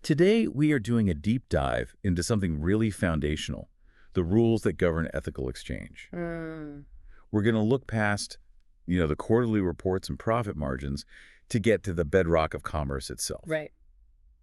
Today, we are doing a deep dive into something really foundational, the rules that govern ethical exchange. We're going to look past, the quarterly reports and profit margins to get to the bedrock of commerce itself. Right.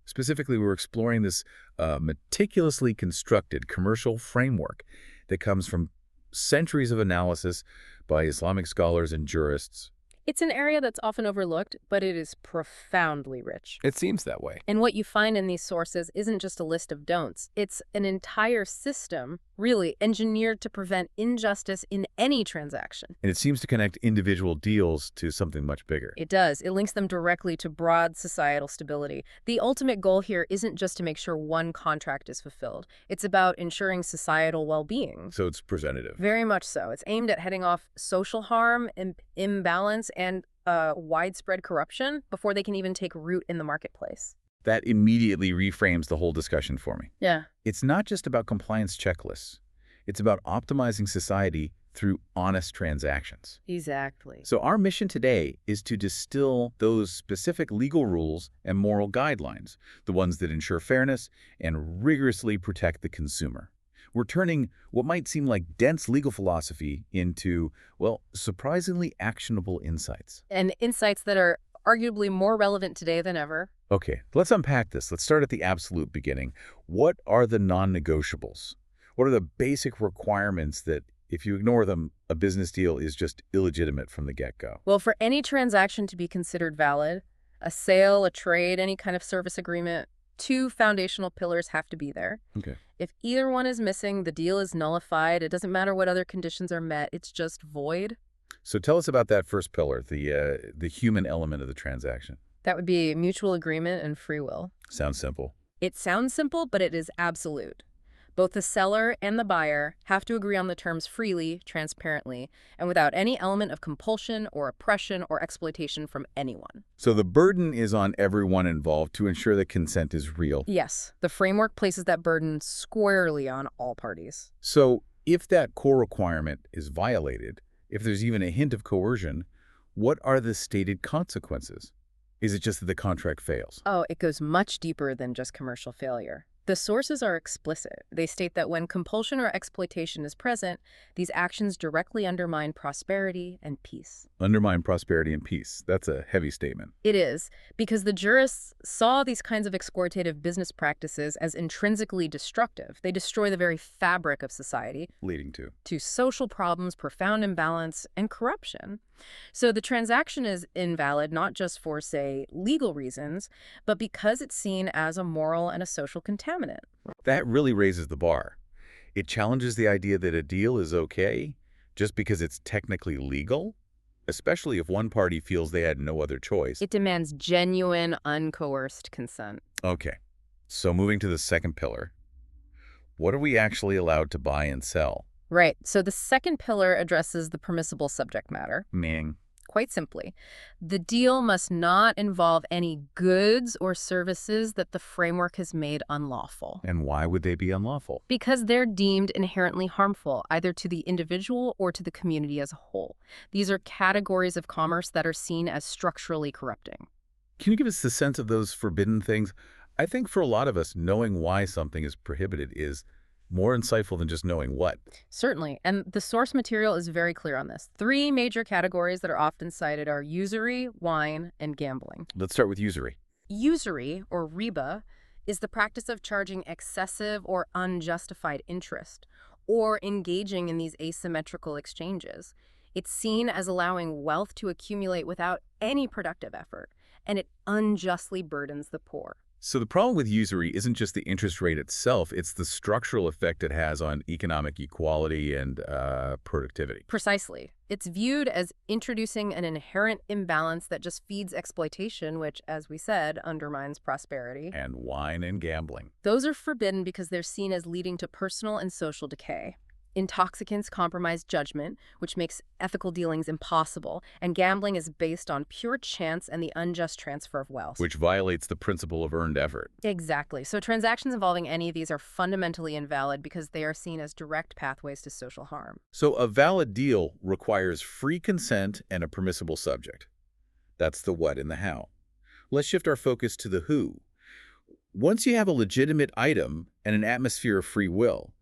Specifically, we're exploring this meticulously constructed commercial framework that comes from centuries of analysis by Islamic scholars and jurists. It's an area that's often overlooked, but it is profoundly rich. It seems that way. And what you find in these sources isn't just a list of don'ts. It's an entire system, really, engineered to prevent injustice in any transaction. And it seems to connect individual deals to something much bigger. It does. It links them directly to broad societal stability. The ultimate goal here isn't just to make sure one contract is fulfilled. It's about ensuring societal well-being. So it's preventative. Very much so. It's aimed at heading off social harm, imbalance, and widespread corruption before they can even take root in the marketplace. That immediately reframes the whole discussion for me. Yeah. It's not just about compliance checklists. It's about optimizing society through honest transactions. Exactly. So our mission today is to distill those specific legal rules and moral guidelines, the ones that ensure fairness and rigorously protect the consumer. We're turning what might seem like dense legal philosophy into, well, surprisingly actionable insights. And insights that are arguably more relevant today than ever. Okay, let's unpack this. Let's start at the absolute beginning. What are the non-negotiables? What are the basic requirements that, if you ignore them, a business deal is just illegitimate from the get-go? Well, for any transaction to be considered valid, a sale, a trade, any kind of service agreement, two foundational pillars have to be there. Okay. If either one is missing, the deal is nullified. It doesn't matter what other conditions are met. It's just void. So tell us about that first pillar, the human element of the transaction. That would be mutual agreement and free will. Sounds simple. It sounds simple, but it is absolute. Both the seller and the buyer have to agree on the terms freely, transparently, and without any element of compulsion or oppression or exploitation from anyone. So the burden is on everyone involved to ensure that consent is real. Yes, the framework places that burden squarely on all parties. So if that core requirement is violated, if there's even a hint of coercion, what are the stated consequences? Is it just that the contract fails? Oh, it goes much deeper than just commercial failure. The sources are explicit. They state that when compulsion or exploitation is present, these actions directly undermine prosperity and peace. Undermine prosperity and peace. That's a heavy statement. It is, because the jurists saw these kinds of exploitative business practices as intrinsically destructive. They destroy the very fabric of society. Leading to social problems, profound imbalance, and corruption. So the transaction is invalid not just for, say, legal reasons, but because it's seen as a moral and a social contaminant. That really raises the bar. It challenges the idea that a deal is okay just because it's technically legal, especially if one party feels they had no other choice. It demands genuine, uncoerced consent. Okay, so moving to the second pillar, what are we actually allowed to buy and sell? Right. So the second pillar addresses the permissible subject matter. Meaning? Quite simply, the deal must not involve any goods or services that the framework has made unlawful. And why would they be unlawful? Because they're deemed inherently harmful, either to the individual or to the community as a whole. These are categories of commerce that are seen as structurally corrupting. Can you give us a sense of those forbidden things? I think for a lot of us, knowing why something is prohibited is more insightful than just knowing what. Certainly, and the source material is very clear on this. Three major categories that are often cited are usury, wine, and gambling. Let's start with usury. Usury, or riba, is the practice of charging excessive or unjustified interest, or engaging in these asymmetrical exchanges. It's seen as allowing wealth to accumulate without any productive effort, and it unjustly burdens the poor. So the problem with usury isn't just the interest rate itself, it's the structural effect it has on economic equality and productivity. Precisely. It's viewed as introducing an inherent imbalance that just feeds exploitation, which, as we said, undermines prosperity. And wine and gambling. Those are forbidden because they're seen as leading to personal and social decay. Intoxicants compromise judgment, which makes ethical dealings impossible, and gambling is based on pure chance and the unjust transfer of wealth. Which violates the principle of earned effort. Exactly. So transactions involving any of these are fundamentally invalid because they are seen as direct pathways to social harm. So a valid deal requires free consent and a permissible subject. That's the what and the how. Let's shift our focus to the who. Once you have a legitimate item and an atmosphere of free will,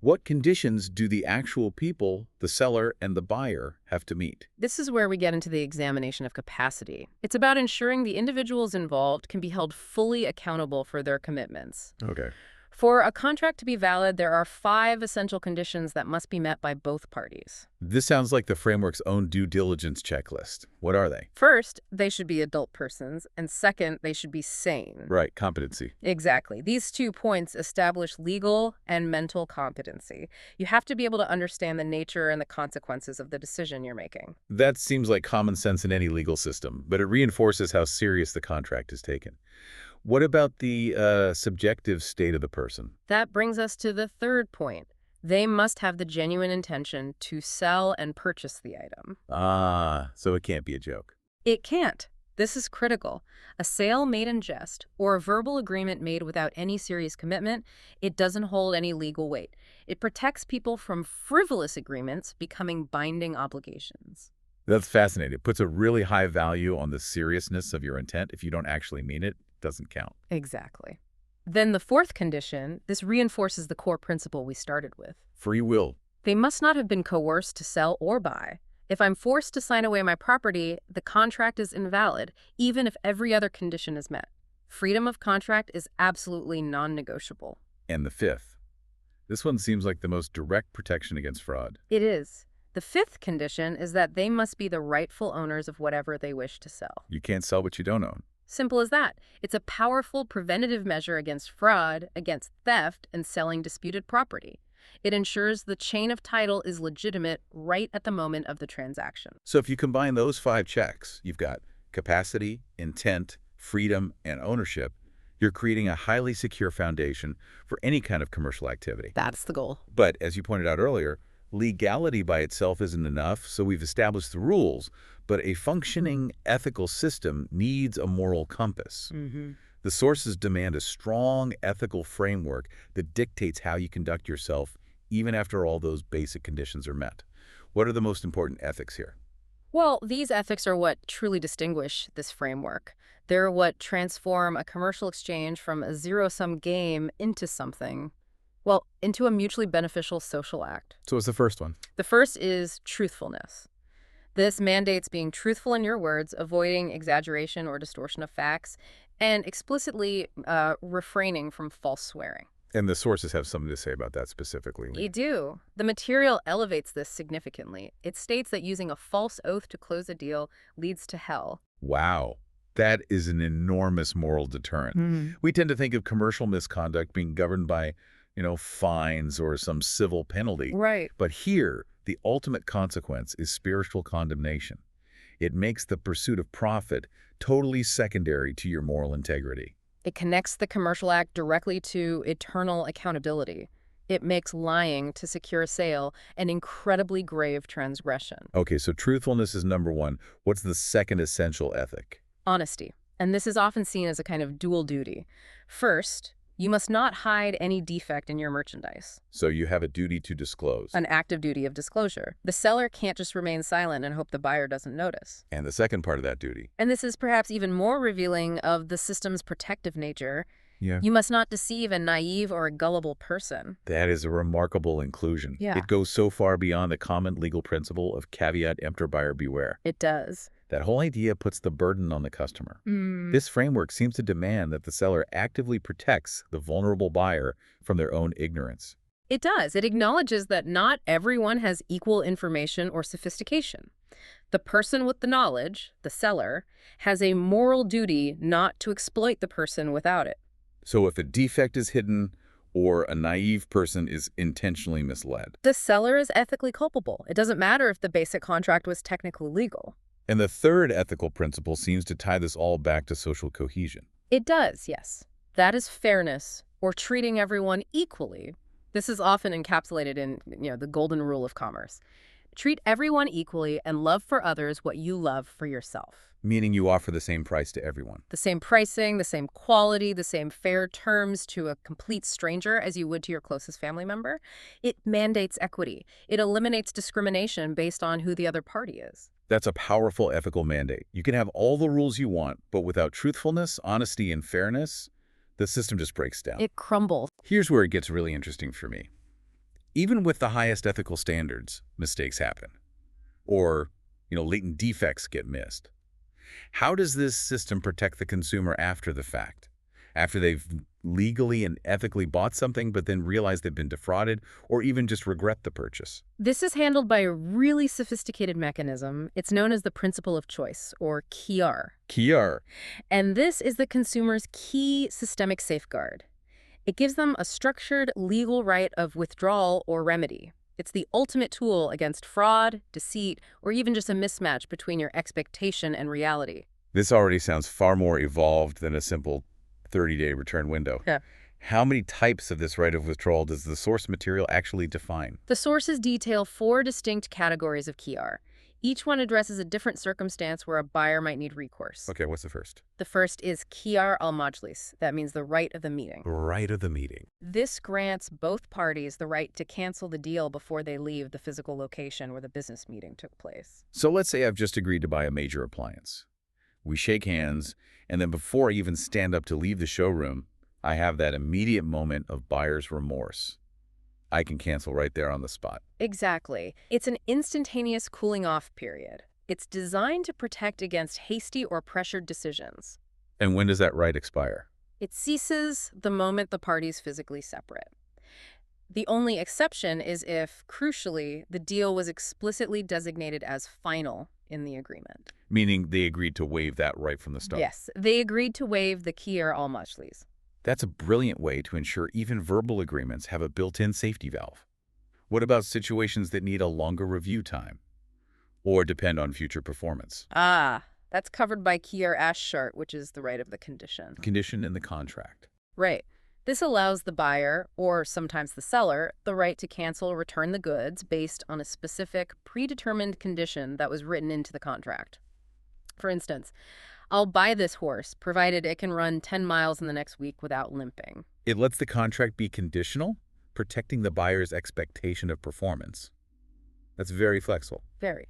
what conditions do the actual people, the seller and the buyer, have to meet? This is where we get into the examination of capacity. It's about ensuring the individuals involved can be held fully accountable for their commitments. Okay. For a contract to be valid, there are 5 essential conditions that must be met by both parties. This sounds like the framework's own due diligence checklist. What are they? First, they should be adult persons, and second, they should be sane. Right, competency. Exactly. These 2 points establish legal and mental competency. You have to be able to understand the nature and the consequences of the decision you're making. That seems like common sense in any legal system, but it reinforces how serious the contract is taken. What about the subjective state of the person? That brings us to the third point. They must have the genuine intention to sell and purchase the item. Ah, so it can't be a joke. It can't. This is critical. A sale made in jest or a verbal agreement made without any serious commitment, it doesn't hold any legal weight. It protects people from frivolous agreements becoming binding obligations. That's fascinating. It puts a really high value on the seriousness of your intent. If you don't actually mean it, it doesn't count. Exactly. Then the fourth condition, this reinforces the core principle we started with. Free will. They must not have been coerced to sell or buy. If I'm forced to sign away my property, the contract is invalid, even if every other condition is met. Freedom of contract is absolutely non-negotiable. And the fifth. This one seems like the most direct protection against fraud. It is. The fifth condition is that they must be the rightful owners of whatever they wish to sell. You can't sell what you don't own. Simple as that. It's a powerful preventative measure against fraud, against theft, and selling disputed property. It ensures the chain of title is legitimate right at the moment of the transaction. So if you combine those 5 checks, you've got capacity, intent, freedom, and ownership, you're creating a highly secure foundation for any kind of commercial activity. That's the goal. But as you pointed out earlier, legality by itself isn't enough, so we've established the rules, but a functioning ethical system needs a moral compass. The sources demand a strong ethical framework that dictates how you conduct yourself even after all those basic conditions are met. What are the most important ethics here? Well, these ethics are what truly distinguish this framework. They're what transform a commercial exchange from a zero-sum game into something, well, into a mutually beneficial social act. So what's the first one? The first is truthfulness. This mandates being truthful in your words, avoiding exaggeration or distortion of facts, and explicitly refraining from false swearing. And the sources have something to say about that specifically. You do. The material elevates this significantly. It states that using a false oath to close a deal leads to hell. Wow. That is an enormous moral deterrent. We tend to think of commercial misconduct being governed by, fines or some civil penalty. Right. But here, the ultimate consequence is spiritual condemnation. It makes the pursuit of profit totally secondary to your moral integrity. It connects the commercial act directly to eternal accountability. It makes lying to secure a sale an incredibly grave transgression. Okay, so truthfulness is number 1. What's the second essential ethic? Honesty. And this is often seen as a kind of dual duty. First, you must not hide any defect in your merchandise. So you have a duty to disclose. An active duty of disclosure. The seller can't just remain silent and hope the buyer doesn't notice. And the second part of that duty? And this is perhaps even more revealing of the system's protective nature. Yeah. You must not deceive a naive or a gullible person. That is a remarkable inclusion. Yeah. It goes so far beyond the common legal principle of caveat emptor buyer beware. It does. That whole idea puts the burden on the customer. This framework seems to demand that the seller actively protects the vulnerable buyer from their own ignorance. It does. It acknowledges that not everyone has equal information or sophistication. The person with the knowledge, the seller, has a moral duty not to exploit the person without it. So if a defect is hidden or a naive person is intentionally misled. The seller is ethically culpable. It doesn't matter if the basic contract was technically legal. And the third ethical principle seems to tie this all back to social cohesion. It does, yes. That is fairness, or treating everyone equally. This is often encapsulated in, the golden rule of commerce. Treat everyone equally and love for others what you love for yourself. Meaning you offer the same price to everyone. The same pricing, the same quality, the same fair terms to a complete stranger as you would to your closest family member. It mandates equity. It eliminates discrimination based on who the other party is. That's a powerful ethical mandate. You can have all the rules you want, but without truthfulness, honesty, and fairness, the system just breaks down. It crumbles. Here's where it gets really interesting for me. Even with the highest ethical standards, mistakes happen. Or, latent defects get missed. How does this system protect the consumer after the fact? After they've legally and ethically bought something but then realize they've been defrauded or even just regret the purchase? This is handled by a really sophisticated mechanism. It's known as the principle of choice, or KIAR. KIAR. And this is the consumer's key systemic safeguard. It gives them a structured legal right of withdrawal or remedy. It's the ultimate tool against fraud, deceit, or even just a mismatch between your expectation and reality. This already sounds far more evolved than a simple 30-day return window. Yeah. How many types of this right of withdrawal does the source material actually define? The sources detail 4 distinct categories of KIAR. Each one addresses a different circumstance where a buyer might need recourse. Okay, what's the first? The first is KIAR al-Majlis. That means the right of the meeting. Right of the meeting. This grants both parties the right to cancel the deal before they leave the physical location where the business meeting took place. So let's say I've just agreed to buy a major appliance. We shake hands, and then before I even stand up to leave the showroom, I have that immediate moment of buyer's remorse. I can cancel right there on the spot. Exactly. It's an instantaneous cooling-off period. It's designed to protect against hasty or pressured decisions. And when does that right expire? It ceases the moment the parties physically separate. The only exception is if, crucially, the deal was explicitly designated as final in the agreement. Meaning they agreed to waive that right from the start. Yes, they agreed to waive the KIAR al-Majlis. That's a brilliant way to ensure even verbal agreements have a built-in safety valve. What about situations that need a longer review time or depend on future performance? That's covered by KIAR Ash-Shart, which is the right of the condition. Condition in the contract. Right. This allows the buyer, or sometimes the seller, the right to cancel or return the goods based on a specific, predetermined condition that was written into the contract. For instance, I'll buy this horse, provided it can run 10 miles in the next week without limping. It lets the contract be conditional, protecting the buyer's expectation of performance. That's very flexible. Very.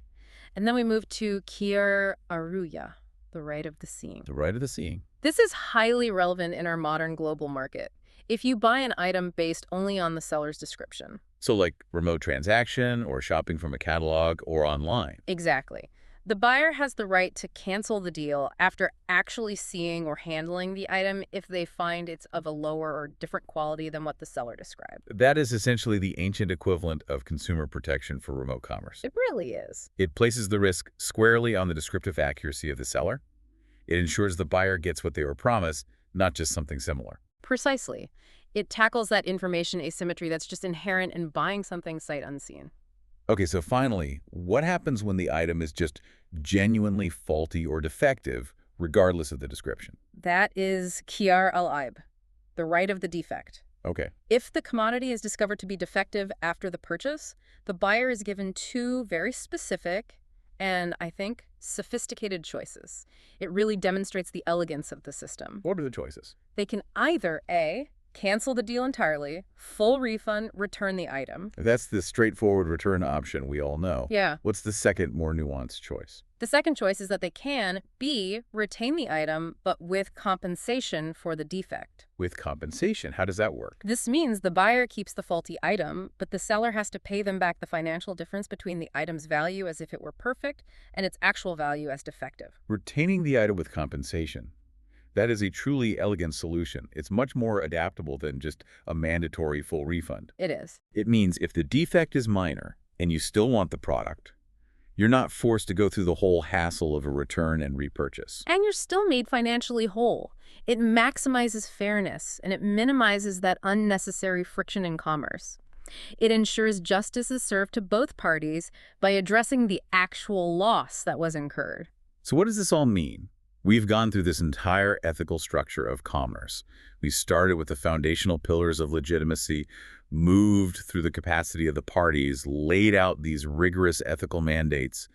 And then we move to KIAR Aruya, the right of the seeing. The right of the seeing. This is highly relevant in our modern global market. If you buy an item based only on the seller's description. So like remote transaction or shopping from a catalog or online. Exactly. The buyer has the right to cancel the deal after actually seeing or handling the item if they find it's of a lower or different quality than what the seller described. That is essentially the ancient equivalent of consumer protection for remote commerce. It really is. It places the risk squarely on the descriptive accuracy of the seller. It ensures the buyer gets what they were promised, not just something similar. Precisely. It tackles that information asymmetry that's just inherent in buying something sight unseen. Okay, so finally, what happens when the item is just genuinely faulty or defective, regardless of the description? That is KIAR al-Aib, the right of the defect. Okay. If the commodity is discovered to be defective after the purchase, the buyer is given 2 very specific and, I think, sophisticated choices. It really demonstrates the elegance of the system. What are the choices? They can either A, cancel the deal entirely, full refund, return the item. That's the straightforward return option we all know. Yeah. What's the second, more nuanced choice? The second choice is that they can, B, retain the item, but with compensation for the defect. With compensation, how does that work? This means the buyer keeps the faulty item, but the seller has to pay them back the financial difference between the item's value as if it were perfect and its actual value as defective. Retaining the item with compensation. That is a truly elegant solution. It's much more adaptable than just a mandatory full refund. It is. It means if the defect is minor and you still want the product, you're not forced to go through the whole hassle of a return and repurchase. And you're still made financially whole. It maximizes fairness, and it minimizes that unnecessary friction in commerce. It ensures justice is served to both parties by addressing the actual loss that was incurred. So what does this all mean? We've gone through this entire ethical structure of commerce. We started with the foundational pillars of legitimacy, moved through the capacity of the parties, laid out these rigorous ethical mandates,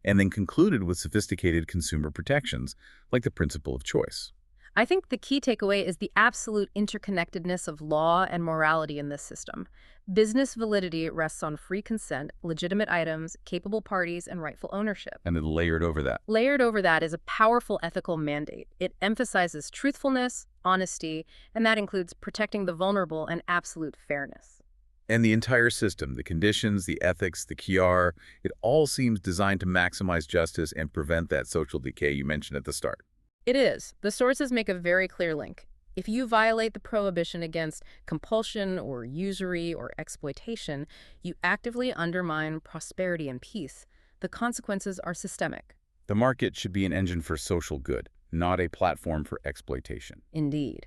and then concluded with sophisticated consumer protections, like the principle of choice. I think the key takeaway is the absolute interconnectedness of law and morality in this system. Business validity rests on free consent, legitimate items, capable parties, and rightful ownership. And then layered over that. Layered over that is a powerful ethical mandate. It emphasizes truthfulness, honesty, and that includes protecting the vulnerable and absolute fairness. And the entire system, the conditions, the ethics, the QR, it all seems designed to maximize justice and prevent that social decay you mentioned at the start. It is. The sources make a very clear link. If you violate the prohibition against compulsion or usury or exploitation, you actively undermine prosperity and peace. The consequences are systemic. The market should be an engine for social good, not a platform for exploitation. Indeed.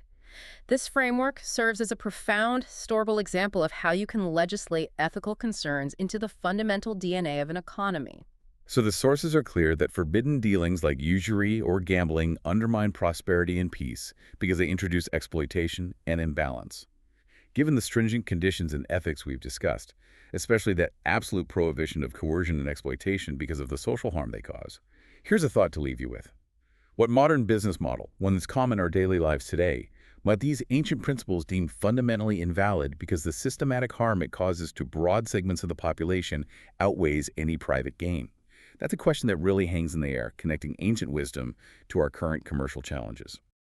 This framework serves as a profound, historical example of how you can legislate ethical concerns into the fundamental DNA of an economy. So the sources are clear that forbidden dealings like usury or gambling undermine prosperity and peace because they introduce exploitation and imbalance. Given the stringent conditions and ethics we've discussed, especially that absolute prohibition of coercion and exploitation because of the social harm they cause, here's a thought to leave you with. What modern business model, one that's common in our daily lives today, might these ancient principles deem fundamentally invalid because the systematic harm it causes to broad segments of the population outweighs any private gain? That's a question that really hangs in the air, connecting ancient wisdom to our current commercial challenges.